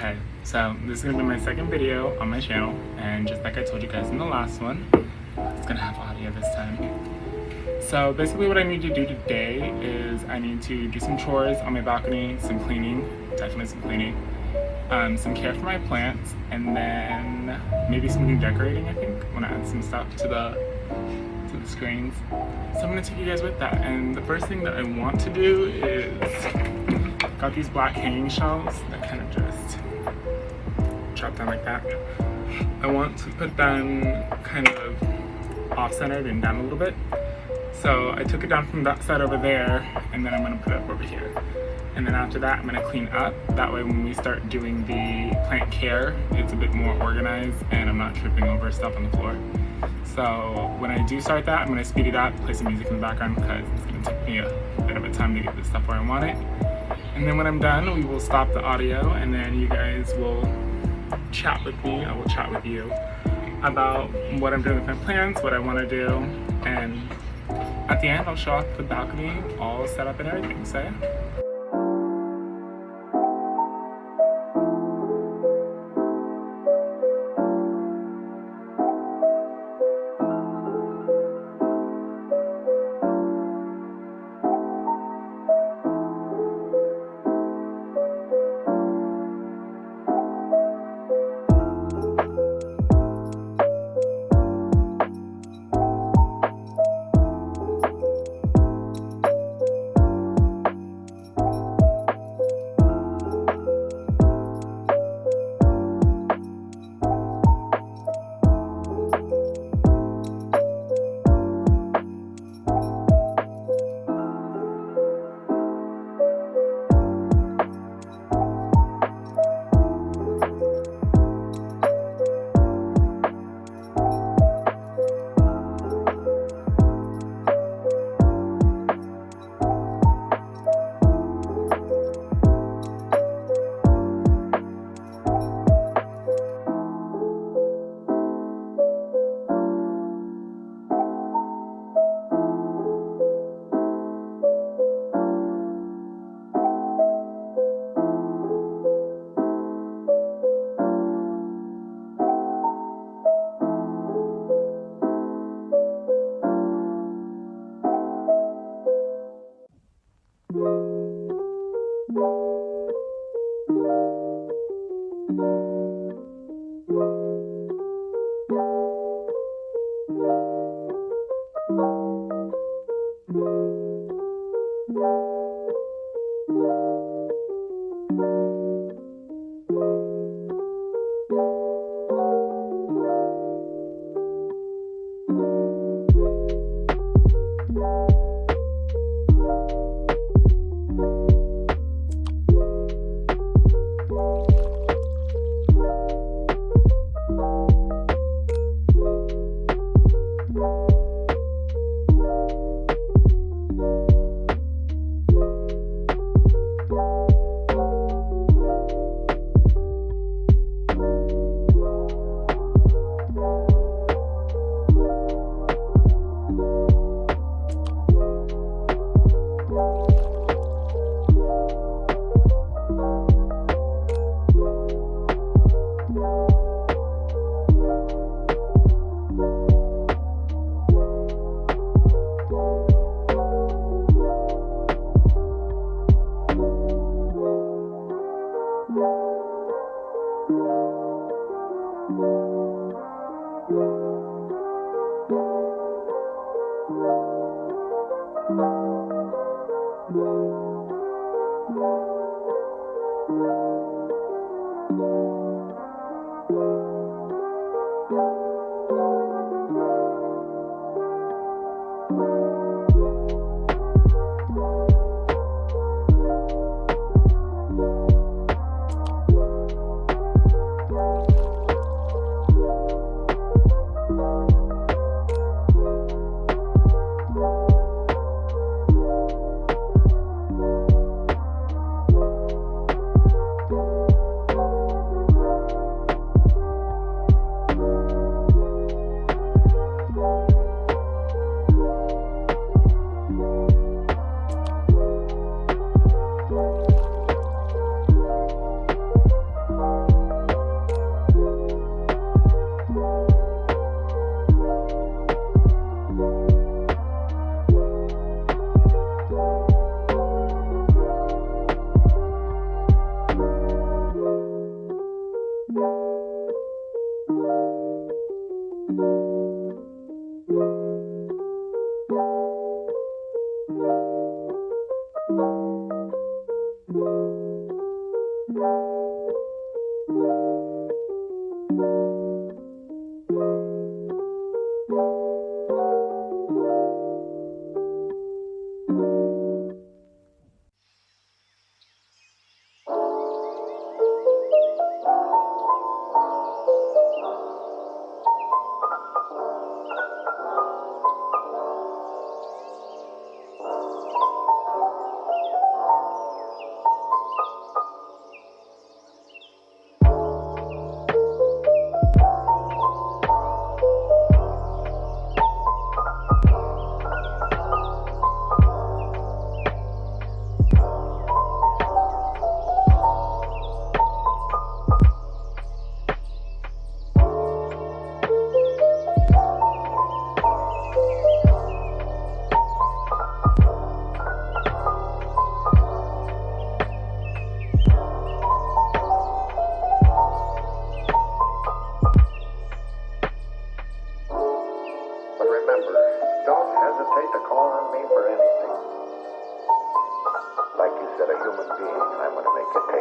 Okay, so this is gonna be my second video on my channel, and just like I told you guys in the last one, it's gonna have audio this time. So basically what I need to do today is I need to do some chores on my balcony, some cleaning, definitely some cleaning, some care for my plants, and then maybe some new decorating. I think I want to add some stuff to the screens. So I'm gonna take you guys with that. And the first thing that I want to do is got these black hanging shelves that kind of just drop down like that. I want to put them kind of off-centered and down a little bit. So I took it down from that side over there, and then I'm gonna put it up over here. And then after that, I'm gonna clean up. That way when we start doing the plant care, it's a bit more organized and I'm not tripping over stuff on the floor. So when I do start that, I'm gonna speed it up, play some music in the background because it's gonna take me a bit of a time to get this stuff where I want it. And then when I'm done, we will stop the audio and then you guys will chat with me. I will chat with you about what I'm doing with my plants, what I wanna do, and at the end, I'll show off the balcony all set up and everything, so yeah.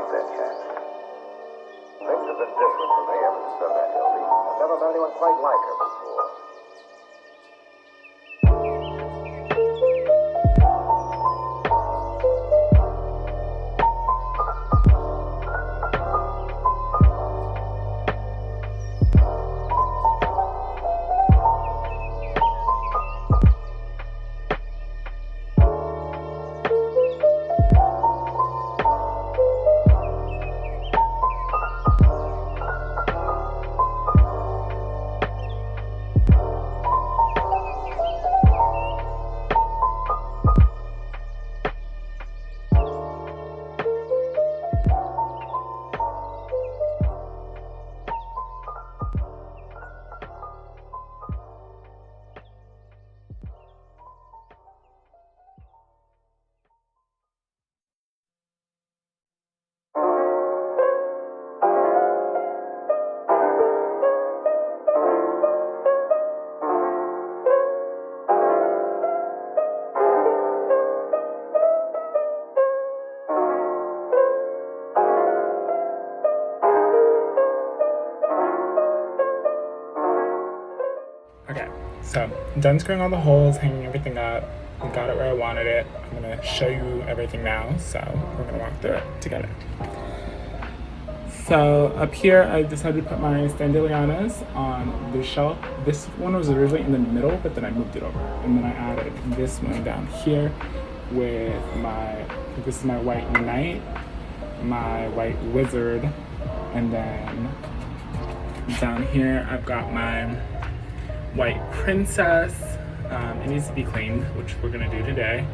take that chance. Things have been different for me ever since I met Hildy. I've never met anyone quite like her before. Okay, so I'm done screwing all the holes, hanging everything up. I got it where I wanted it. I'm gonna show you everything now, so we're gonna walk through it together. So up here, I decided to put my standelianas on the shelf. This one was originally in the middle, but then I moved it over. And then I added this one down here with this is my white knight, my white wizard, and then down here, I've got my white princess. It needs to be cleaned, which we're gonna do today.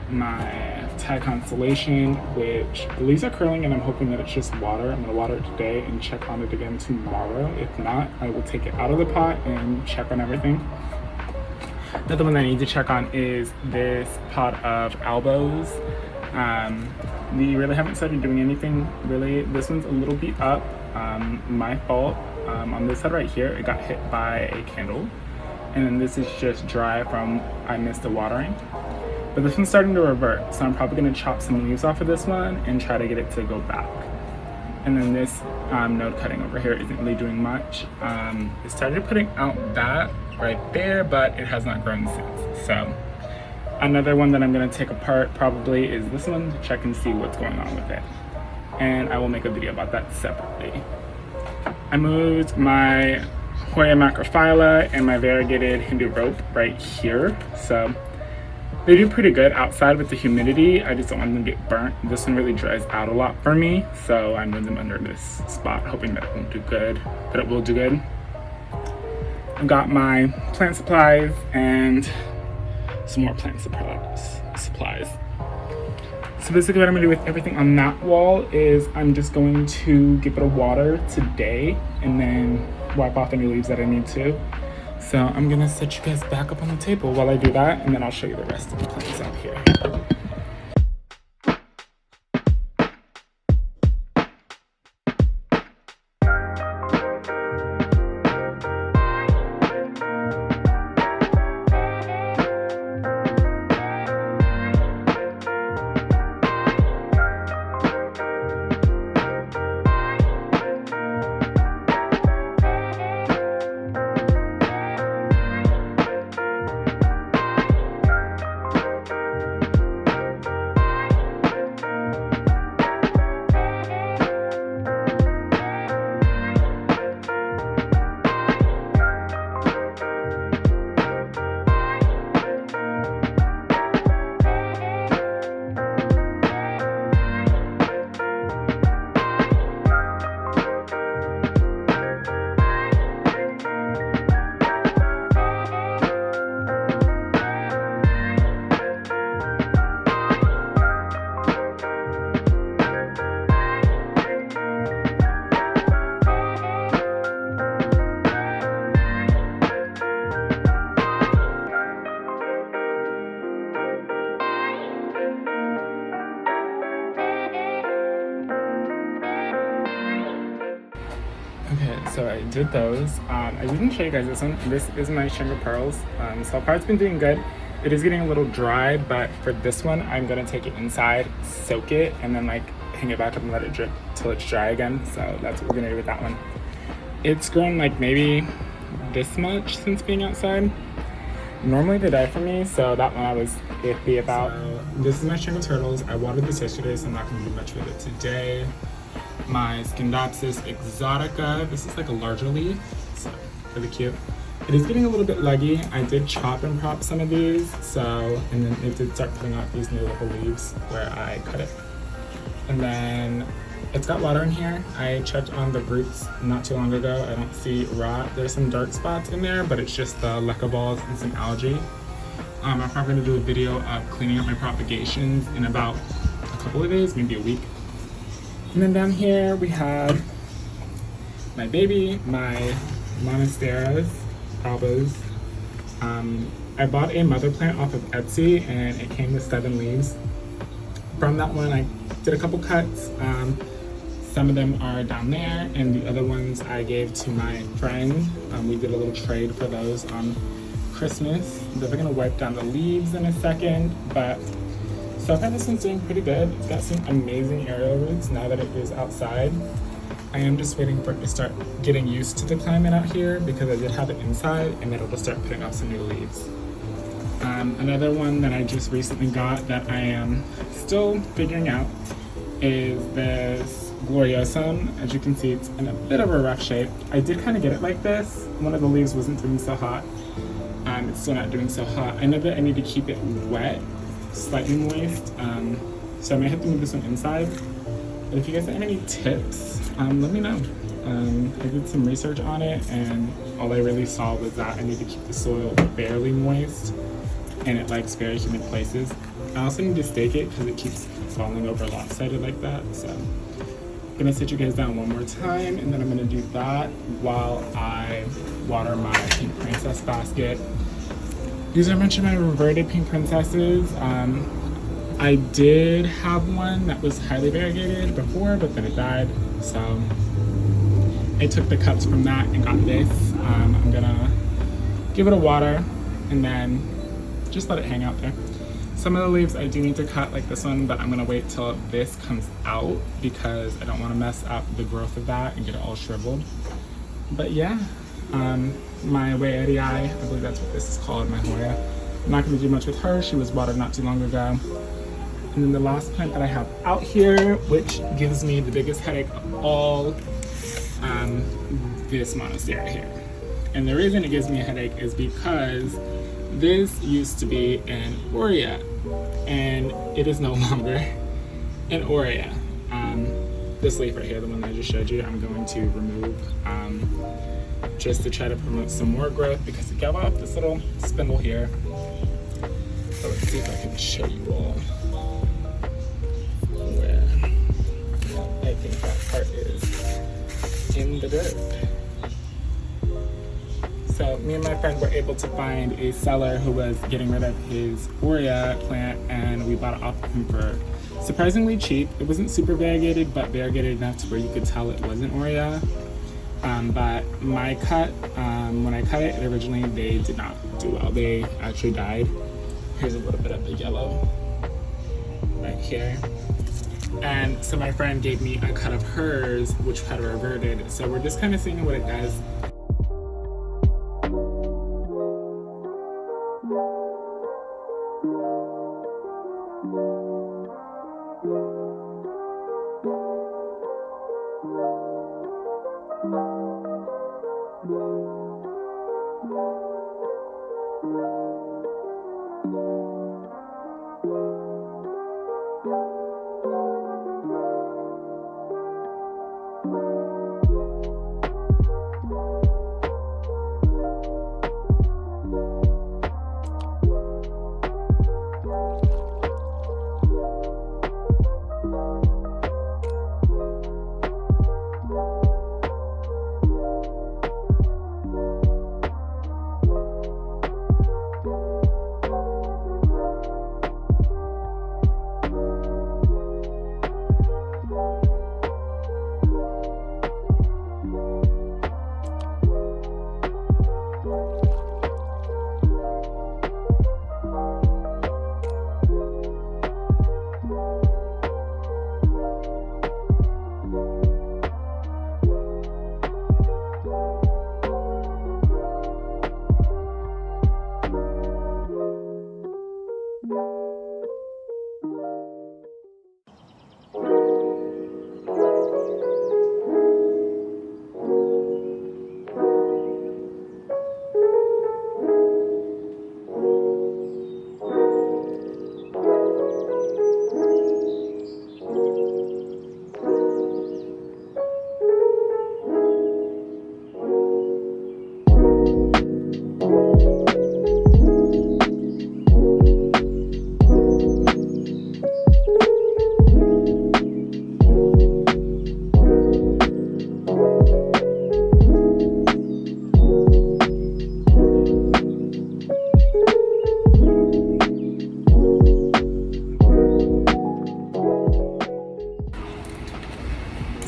My Thai constellation, which the leaves are curling and I'm hoping that it's just water. I'm gonna water it today and check on it again tomorrow. If not, I will take it out of the pot and check on everything. Another one that I need to check on is this pot of elbows. We really haven't started doing anything really. This one's a little beat up, my fault. On this side right here, it got hit by a candle. And then this is just dry from I missed the watering. But this one's starting to revert, so I'm probably gonna chop some leaves off of this one and try to get it to go back. And then this node cutting over here isn't really doing much. It started putting out that right there, but it has not grown since. So another one that I'm gonna take apart probably is this one to check and see what's going on with it. And I will make a video about that separately. I moved my Hoya macrophylla and my variegated Hindu rope right here. So they do pretty good outside with the humidity. I just don't want them to get burnt. This one really dries out a lot for me, so I moved them under this spot, hoping that it won't do good, but it will do good. I've got my plant supplies and some more plant supplies. So basically what I'm gonna do with everything on that wall is I'm just going to give it a water today and then wipe off any leaves that I need to. So I'm gonna set you guys back up on the table while I do that, and then I'll show you the rest of the plants out here. Okay, so I did those. I didn't show you guys this one. This is my sugar pearls. So far it's been doing good. It is getting a little dry, but for this one, I'm gonna take it inside, soak it, and then like hang it back up and let it drip till it's dry again. So that's what we're gonna do with that one. It's grown like maybe this much since being outside. Normally they die for me, so that one I was iffy about. So this is my string of turtles. I watered this yesterday, so I'm not gonna do much with it today. My Scindapsus exotica. This is like a larger leaf, so really cute. It is getting a little bit leggy. I did chop and prop some of these, so, and then it did start putting out these new little leaves where I cut it. And then it's got water in here. I checked on the roots not too long ago. I don't see rot. There's some dark spots in there, but it's just the leca balls and some algae. I'm probably gonna do a video of cleaning up my propagations in about a couple of days, maybe a week. And then down here we have my baby, my Monasteras, albas. I bought a mother plant off of Etsy and it came with 7 leaves. From that one I did a couple cuts. Some of them are down there and the other ones I gave to my friend. We did a little trade for those on Christmas. I'm definitely gonna wipe down the leaves in a second, but so far this one's doing pretty good. It's got some amazing aerial roots now that it is outside. I am just waiting for it to start getting used to the climate out here because I did have it inside and then it'll start putting off some new leaves. Another one that I just recently got that I am still figuring out is this Gloriosum. As you can see, it's in a bit of a rough shape. I did kind of get it like this. One of the leaves wasn't doing so hot. It's still not doing so hot. I know that I need to keep it wet, slightly moist, so I may have to move this one inside. But if you guys have any tips, let me know. I did some research on it and all I really saw was that I need to keep the soil barely moist and it likes very humid places. I also need to stake it because it keeps falling over lopsided like that. So I'm gonna sit you guys down one more time and then I'm gonna do that while I water my Pink Princess basket. These are a bunch of my reverted Pink Princesses. I did have one that was highly variegated before, but then it died. So I took the cups from that and got this. I'm gonna give it a water and then just let it hang out there. Some of the leaves I do need to cut like this one, but I'm gonna wait till this comes out because I don't wanna mess up the growth of that and get it all shriveled. But yeah, my Wayetii, I believe that's what this is called, my Hoya. I'm not gonna do much with her. She was watered not too long ago. And then the last plant that I have out here, which gives me the biggest headache of all, this Monastera here. And the reason it gives me a headache is because this used to be an Aurea, and it is no longer an Aurea. This leaf right here, the one that I just showed you, I'm going to remove just to try to promote some more growth because it gave off this little spindle here. So let's see if I can show you all where I think that part is in the dirt. So me and my friend were able to find a seller who was getting rid of his Aurea plant and we bought it off of him for surprisingly cheap. It wasn't super variegated, but variegated enough to where you could tell it wasn't Aurea. But my cut, when I cut it originally, they did not do well. They actually died. Here's a little bit of the yellow right here. And so my friend gave me a cut of hers, which had reverted. So we're just kind of seeing what it does.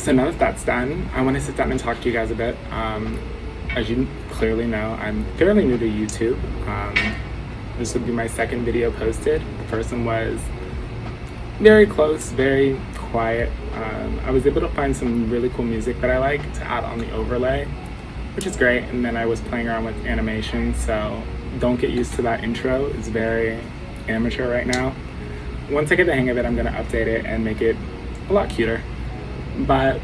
So now that that's done, I want to sit down and talk to you guys a bit. As you clearly know, I'm fairly new to YouTube. This would be my second video posted. The first one was very close, very quiet. I was able to find some really cool music that I like to add on the overlay, which is great. And then I was playing around with animation, so don't get used to that intro. It's very amateur right now. Once I get the hang of it, I'm gonna update it and make it a lot cuter. But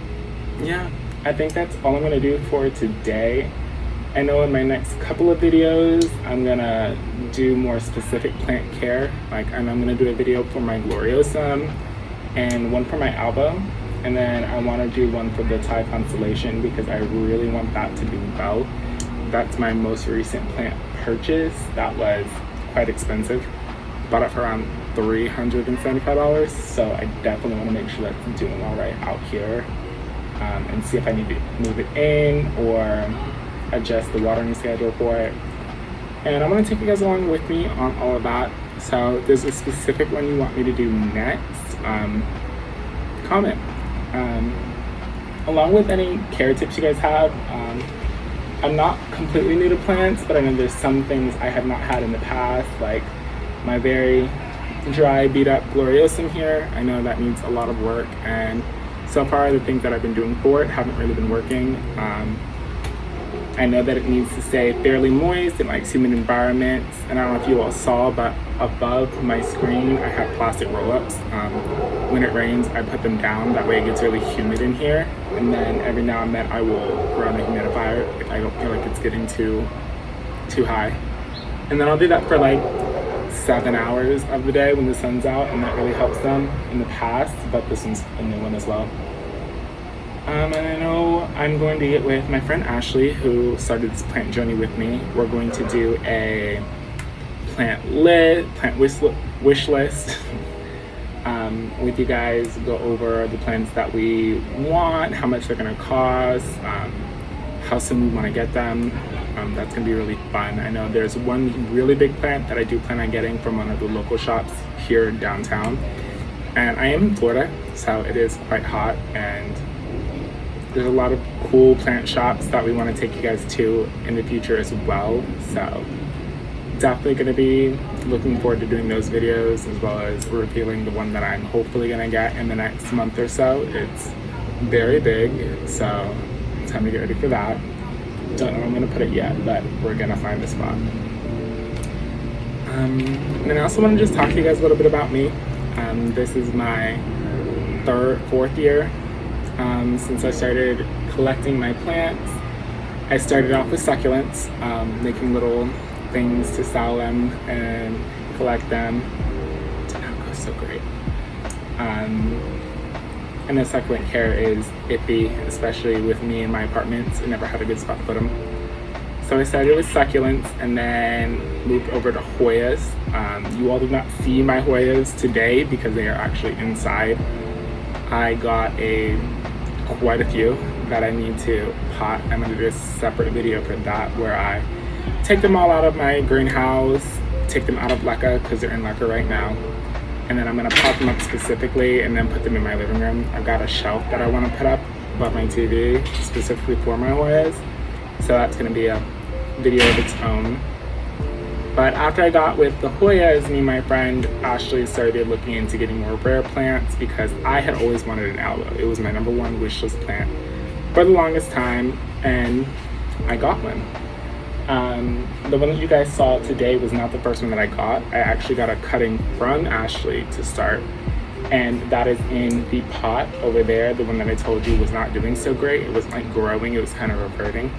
yeah, I think that's all I'm gonna do for today. I know in my next couple of videos, I'm gonna do more specific plant care. Like I'm gonna do a video for my Gloriosum and one for my album. And then I wanna do one for the Thai constellation because I really want that to do well. That's my most recent plant purchase. That was quite expensive. Bought it for around $375, so I definitely want to make sure that's doing all right out here, and see if I need to move it in or adjust the watering schedule for it. And I'm going to take you guys along with me on all of that. So if there's a specific one you want me to do next, comment. Along with any care tips you guys have. I'm not completely new to plants, but I know there's some things I have not had in the past, like my very dry, beat up Gloriosum here. I know that needs a lot of work, and so far the things that I've been doing for it haven't really been working. I know that it needs to stay fairly moist. It likes humid environments, and I don't know if you all saw, but above my screen I have plastic roll-ups. When it rains, I put them down. That way it gets really humid in here, and then every now and then I will run a humidifier if I don't feel like it's getting too high. And then I'll do that for like 7 hours of the day when the sun's out, and that really helps them in the past, but this one's a new one as well. And I know I'm going to get with my friend Ashley, who started this plant journey with me. We're going to do a plant wish list with you guys, go over the plants that we want, how much they're going to cost, how soon we want to get them. That's going to be really fun. I know there's one really big plant that I do plan on getting from one of the local shops here downtown. And I am in Florida, so it is quite hot, and there's a lot of cool plant shops that we want to take you guys to in the future as well. So definitely going to be looking forward to doing those videos, as well as revealing the one that I'm hopefully going to get in the next month or so. It's very big, so time to get ready for that. Don't know where I'm going to put it yet, but we're going to find a spot. And then I also want to just talk to you guys a little bit about me. This is my fourth year since I started collecting my plants. I started off with succulents, making little things to sell them and collect them. It did not go so great. And the succulent care is iffy, especially with me in my apartments. I never had a good spot to put them. So I started with succulents and then moved over to Hoyas. You all did not see my Hoyas today because they are actually inside. I got quite a few that I need to pot. I'm going to do a separate video for that, where I take them all out of my greenhouse, take them out of Leca because they're in Leca right now, and then I'm going to pot them up specifically and then put them in my living room. I've got a shelf that I want to put up above my TV specifically for my Hoyas, so that's going to be a video of its own. But after I got with the Hoyas, me and my friend Ashley started looking into getting more rare plants because I had always wanted an aloe. It was my #1 wish list plant for the longest time, and I got one. The one that you guys saw today was not the first one that I got. I actually got a cutting from Ashley to start, and that is in the pot over there. The one that I told you was not doing so great. It wasn't like growing, it was kind of reverting.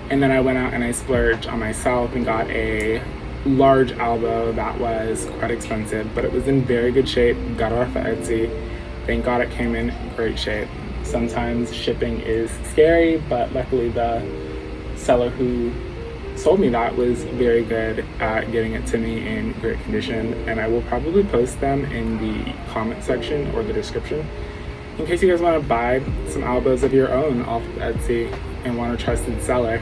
And then I went out and I splurged on myself and got a large aloe that was quite expensive, but it was in very good shape. Got it off of Etsy. Thank God it came in great shape. Sometimes shipping is scary, but luckily the seller who sold me that was very good at getting it to me in great condition, and I will probably post them in the comment section or the description in case you guys want to buy some aloes of your own off of Etsy and want a trusted seller.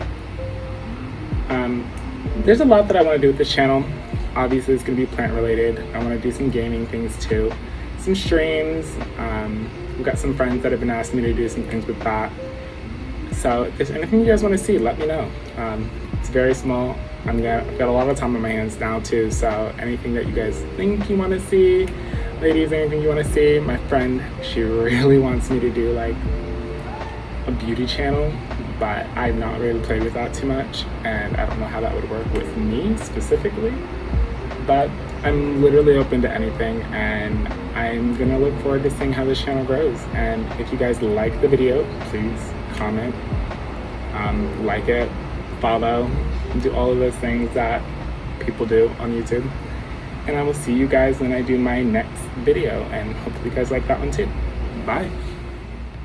There's a lot that I want to do with this channel. Obviously it's going to be plant related. I want to do some gaming things too. some streams. We've got some friends that have been asking me to do some things with that. So if there's anything you guys want to see, let me know. It's very small. I've got a lot of time on my hands now too, so anything that you guys think you want to see, ladies, anything you want to see, my friend, she really wants me to do like a beauty channel, but I've not really played with that too much, and I don't know how that would work with me specifically, but I'm literally open to anything, and I'm gonna look forward to seeing how this channel grows. And if you guys like the video, please comment, like it, follow, do all of those things that people do on YouTube. And I will see you guys when I do my next video, and hopefully you guys like that one too. Bye.